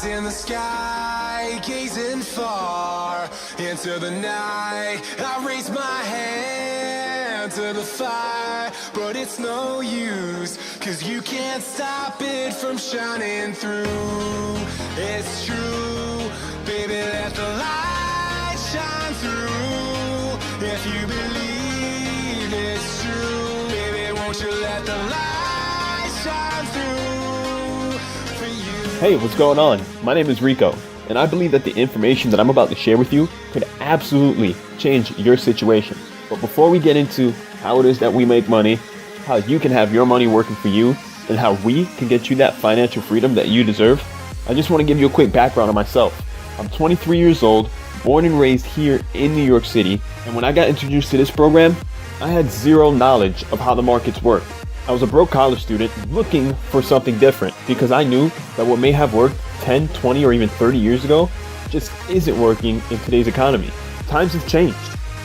in the sky, gazing far into the night. I raise my hand to the fire, but it's no use, 'cause you can't stop it from shining through. It's true, baby, let the light shine through. If you believe it's true, baby, won't you let the light shine through for you. Hey, what's going on? My name is Rico, and I believe that the information that I'm about to share with you could absolutely change your situation. But before we get into how it is that we make money, how you can have your money working for you, and how we can get you that financial freedom that you deserve, I just want to give you a quick background on myself. I'm 23 years old, born and raised here in New York City, and when I got introduced to this program, I had zero knowledge of how the markets work. I was a broke college student looking for something different because I knew that what may have worked 10, 20, or even 30 years ago just isn't working in today's economy. Times have changed.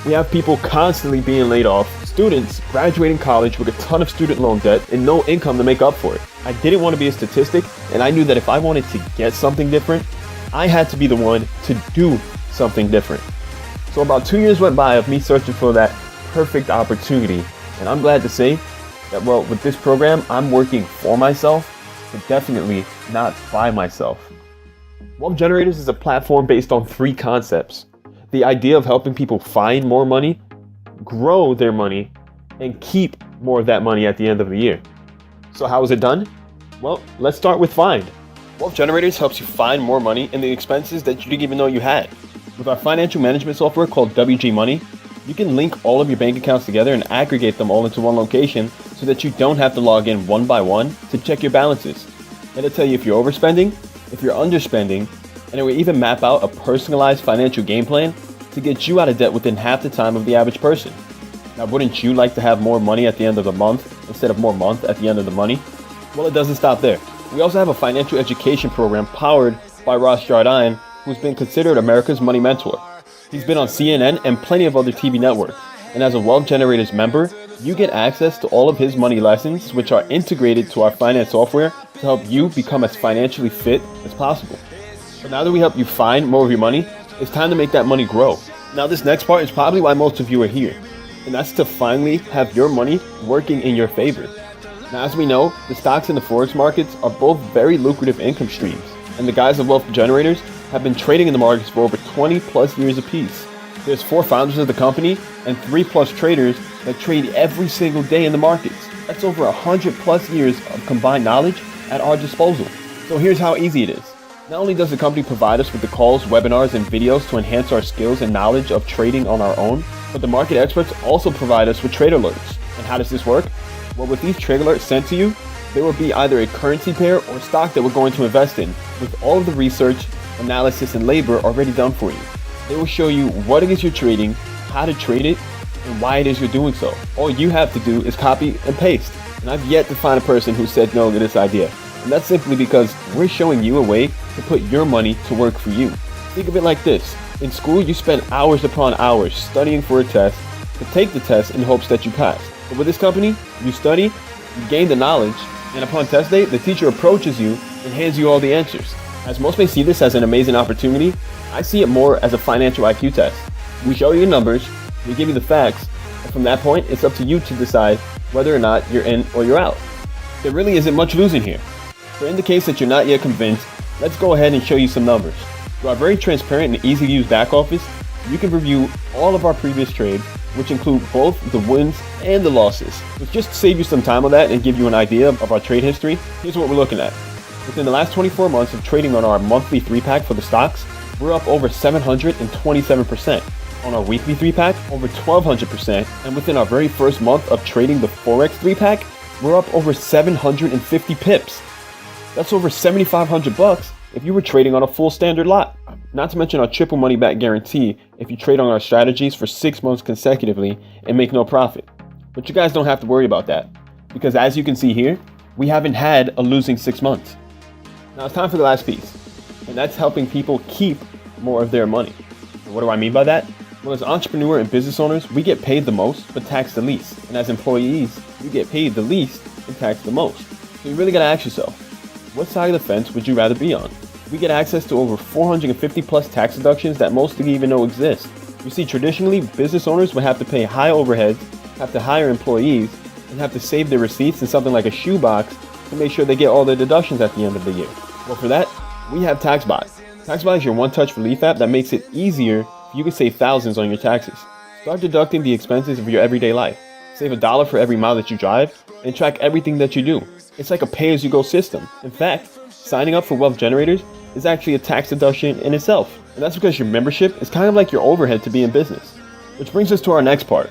We have people constantly being laid off, students graduating college with a ton of student loan debt and no income to make up for it. I didn't want to be a statistic, and I knew that if I wanted to get something different, I had to be the one to do something different. So about 2 years went by of me searching for that perfect opportunity, and I'm glad to say that, well, with this program, I'm working for myself, but definitely not by myself. Wealth Generators is a platform based on 3 concepts. The idea of helping people find more money, grow their money, and keep more of that money at the end of the year. So how is it done? Well, let's start with find. Wealth Generators helps you find more money and the expenses that you didn't even know you had. With our financial management software called WG Money, you can link all of your bank accounts together and aggregate them all into one location so that you don't have to log in one by one to check your balances. It'll tell you if you're overspending, if you're underspending, and it will even map out a personalized financial game plan to get you out of debt within half the time of the average person. Now, wouldn't you like to have more money at the end of the month instead of more month at the end of the money? Well, it doesn't stop there. We also have a financial education program powered by Ronald, who's been considered America's money mentor. He's been on CNN and plenty of other TV networks. And as a Wealth Generators member, you get access to all of his money lessons, which are integrated to our finance software to help you become as financially fit as possible. So now that we help you find more of your money, it's time to make that money grow. Now, this next part is probably why most of you are here, and that's to finally have your money working in your favor. Now, as we know, the stocks and the forex markets are both very lucrative income streams, and the guys of Wealth Generators have been trading in the markets for over 20 plus years apiece. There's 4 founders of the company and 3 plus traders that trade every single day in the markets. That's over 100 plus years of combined knowledge at our disposal. So here's how easy it is. Not only does the company provide us with the calls, webinars, and videos to enhance our skills and knowledge of trading on our own, but the market experts also provide us with trade alerts. And how does this work? Well, with these trade alerts sent to you, there will be either a currency pair or stock that we're going to invest in, with all of the research, analysis, and labor already done for you. They will show you what it is you're trading, how to trade it, and why it is you're doing so. All you have to do is copy and paste. And I've yet to find a person who said no to this idea. And that's simply because we're showing you a way to put your money to work for you. Think of it like this. In school, you spend hours upon hours studying for a test to take the test in hopes that you pass. But with this company, you study, you gain the knowledge, and upon test day, the teacher approaches you and hands you all the answers. As most may see this as an amazing opportunity, I see it more as a financial IQ test. We show you the numbers, we give you the facts, and from that point, it's up to you to decide whether or not you're in or you're out. There really isn't much losing here. So in the case that you're not yet convinced, let's go ahead and show you some numbers. Through our very transparent and easy to use back office, you can review all of our previous trades, which include both the wins and the losses. So just to save you some time on that and give you an idea of our trade history, here's what we're looking at. Within the last 24 months of trading on our monthly 3-pack for the stocks, we're up over 727%. On our weekly 3-pack, over 1200%. And within our very first month of trading the Forex 3-pack, we're up over 750 pips. That's over $7,500 if you were trading on a full standard lot. Not to mention our triple money back guarantee if you trade on our strategies for 6 months consecutively and make no profit. But you guys don't have to worry about that, because as you can see here, we haven't had a losing 6 months. Now it's time for the last piece, and that's helping people keep more of their money. And what do I mean by that? Well, as entrepreneur and business owners, we get paid the most but taxed the least. And as employees, you get paid the least and taxed the most. So you really gotta ask yourself, what side of the fence would you rather be on? we get access to over 450 plus tax deductions that most didn't even know exist. You see, traditionally, business owners would have to pay high overheads, have to hire employees, and have to save their receipts in something like a shoebox to make sure they get all their deductions at the end of the year. Well, for that, we have TaxBot. TaxBot is your one-touch relief app that makes it easier for you to save thousands on your taxes. Start deducting the expenses of your everyday life. Save $1 for every mile that you drive, and track everything that you do. It's like a pay-as-you-go system. In fact, signing up for Wealth Generators is actually a tax deduction in itself. And that's because your membership is kind of like your overhead to be in business. Which brings us to our next part.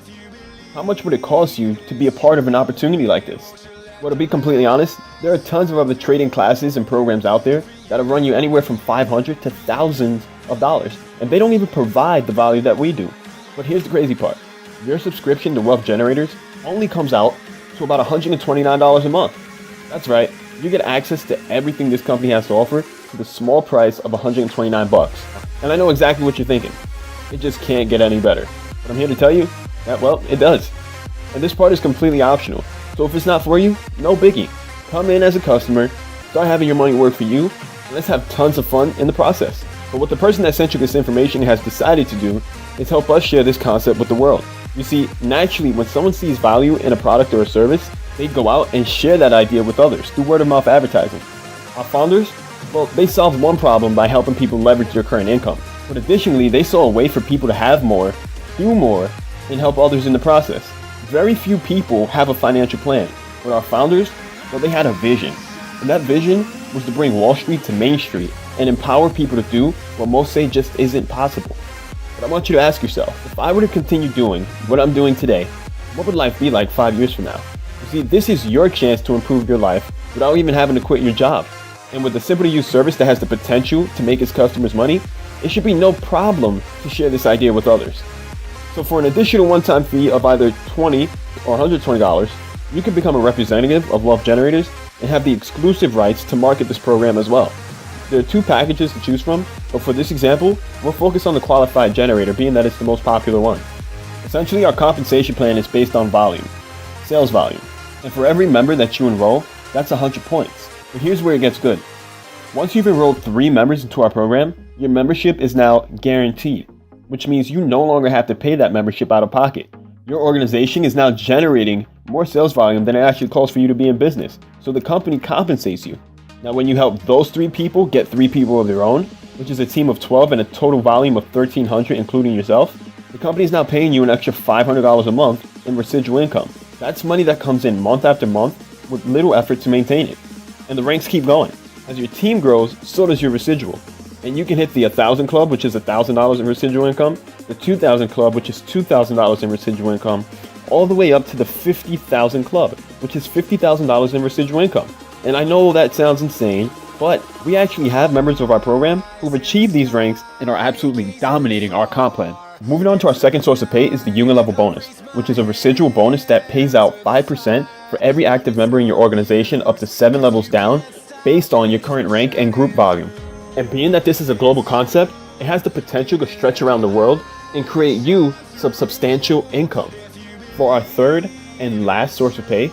How much would it cost you to be a part of an opportunity like this? Well, to be completely honest, there are tons of other trading classes and programs out there that'll run you anywhere from $500 to thousands of dollars. And they don't even provide the value that we do. But here's the crazy part. Your subscription to Wealth Generators only comes out to about $129 a month. That's right, you get access to everything this company has to offer for the small price of $129. And I know exactly what you're thinking. It just can't get any better. But I'm here to tell you that, well, it does. And this part is completely optional. So if it's not for you, no biggie. Come in as a customer, start having your money work for you, and let's have tons of fun in the process. But what the person that sent you this information has decided to do is help us share this concept with the world. You see, naturally, when someone sees value in a product or a service, they go out and share that idea with others through word-of-mouth advertising. Our founders, well, they solved one problem by helping people leverage their current income. But additionally, they saw a way for people to have more, do more, and help others in the process. Very few people have a financial plan, but our founders, well, they had a vision. And that vision was to bring Wall Street to Main Street and empower people to do what most say just isn't possible. But I want you to ask yourself, if I were to continue doing what I'm doing today, what would life be like 5 years from now? You see, this is your chance to improve your life without even having to quit your job. And with a simple to use service that has the potential to make its customers money, it should be no problem to share this idea with others. So for an additional one-time fee of either $20 or $120, you can become a representative of Wealth Generators and have the exclusive rights to market this program as well. There are two packages to choose from, but for this example, we'll focus on the qualified generator, being that it's the most popular one. Essentially, our compensation plan is based on volume, sales volume, and for every member that you enroll, that's 100 points. But here's where it gets good. Once you've enrolled 3 members into our program, your membership is now guaranteed, which means you no longer have to pay that membership out of pocket. Your organization is now generating more sales volume than it actually costs for you to be in business, so the company compensates you. Now, when you help those 3 people get 3 people of their own, which is a team of 12 and a total volume of 1,300 including yourself, the company is now paying you an extra $500 a month in residual income. That's money that comes in month after month with little effort to maintain it. And the ranks keep going. As your team grows, so does your residual. And you can hit the 1,000 club, which is $1,000 in residual income, the 2,000 club, which is $2,000 in residual income, all the way up to the 50,000 club, which is $50,000 in residual income. And I know that sounds insane, but we actually have members of our program who've achieved these ranks and are absolutely dominating our comp plan. Moving on to our second source of pay is the Union Level Bonus, which is a residual bonus that pays out 5% for every active member in your organization up to 7 levels down based on your current rank and group volume. And being that this is a global concept, it has the potential to stretch around the world and create you some substantial income. For our third and last source of pay,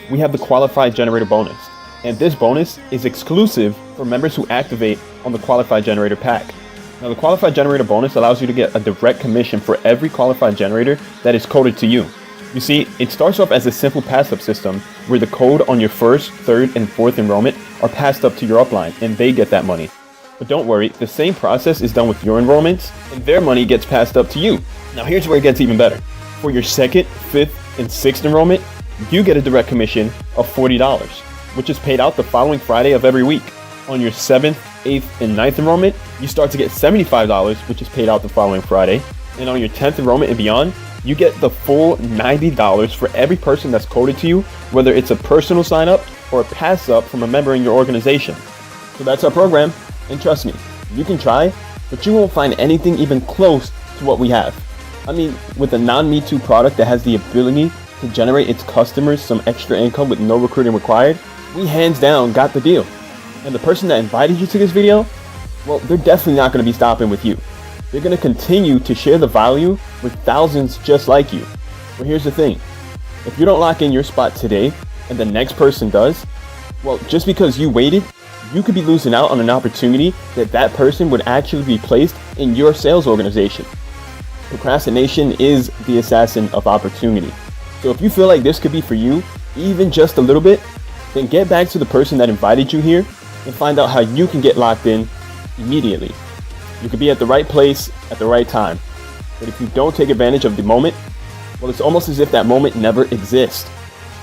we have the Qualified Generator Bonus. And this bonus is exclusive for members who activate on the Qualified Generator pack. Now, the Qualified Generator Bonus allows you to get a direct commission for every qualified generator that is coded to you. You see, it starts off as a simple pass-up system where the code on your first, third, and fourth enrollment are passed up to your upline and they get that money. But don't worry, the same process is done with your enrollments and their money gets passed up to you. Now here's where it gets even better. For your second, fifth, and sixth enrollment, you get a direct commission of $40, which is paid out the following Friday of every week. On your 7th, 8th, and 9th enrollment, you start to get $75, which is paid out the following Friday. And on your 10th enrollment and beyond, you get the full $90 for every person that's coded to you, whether it's a personal sign up or a pass up from a member in your organization. So that's our program, and trust me, you can try, but you won't find anything even close to what we have. I mean, with a non-Me Too product that has the ability to generate its customers some extra income with no recruiting required, we hands down got the deal. And the person that invited you to this video, well, they're definitely not going to be stopping with you. They're going to continue to share the value with thousands just like you. But here's the thing. If you don't lock in your spot today and the next person does, well, just because you waited, you could be losing out on an opportunity that person would actually be placed in your sales organization. Procrastination is the assassin of opportunity. So if you feel like this could be for you, even just a little bit, then get back to the person that invited you here and find out how you can get locked in immediately. You could be at the right place at the right time. But if you don't take advantage of the moment, well, it's almost as if that moment never exists.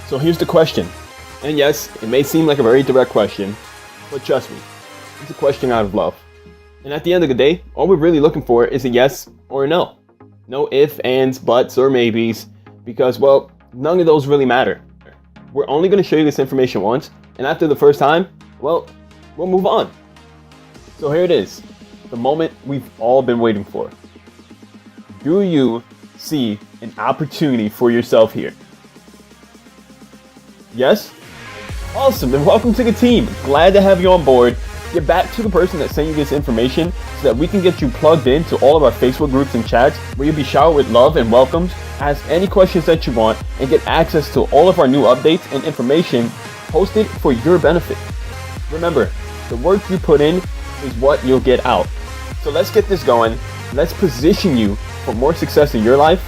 So here's the question. And yes, it may seem like a very direct question, but trust me, it's a question out of love. And at the end of the day, all we're really looking for is a yes or a no. No ifs, ands, buts, or maybes, because, well, none of those really matter. We're only going to show you this information once, and after the first time, well, we'll move on. So here it is, the moment we've all been waiting for. Do you see an opportunity for yourself here? Yes? Awesome, then welcome to the team. Glad to have you on board. Get back to the person that sent you this information so that we can get you plugged into all of our Facebook groups and chats where you'll be showered with love and welcomes, ask any questions that you want, and get access to all of our new updates and information posted for your benefit. Remember, the work you put in is what you'll get out. So let's get this going. Let's position you for more success in your life,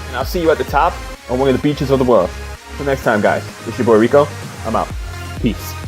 and I'll see you at the top on one of the beaches of the world. Until next time, guys, it's your boy Rico. I'm out. Peace.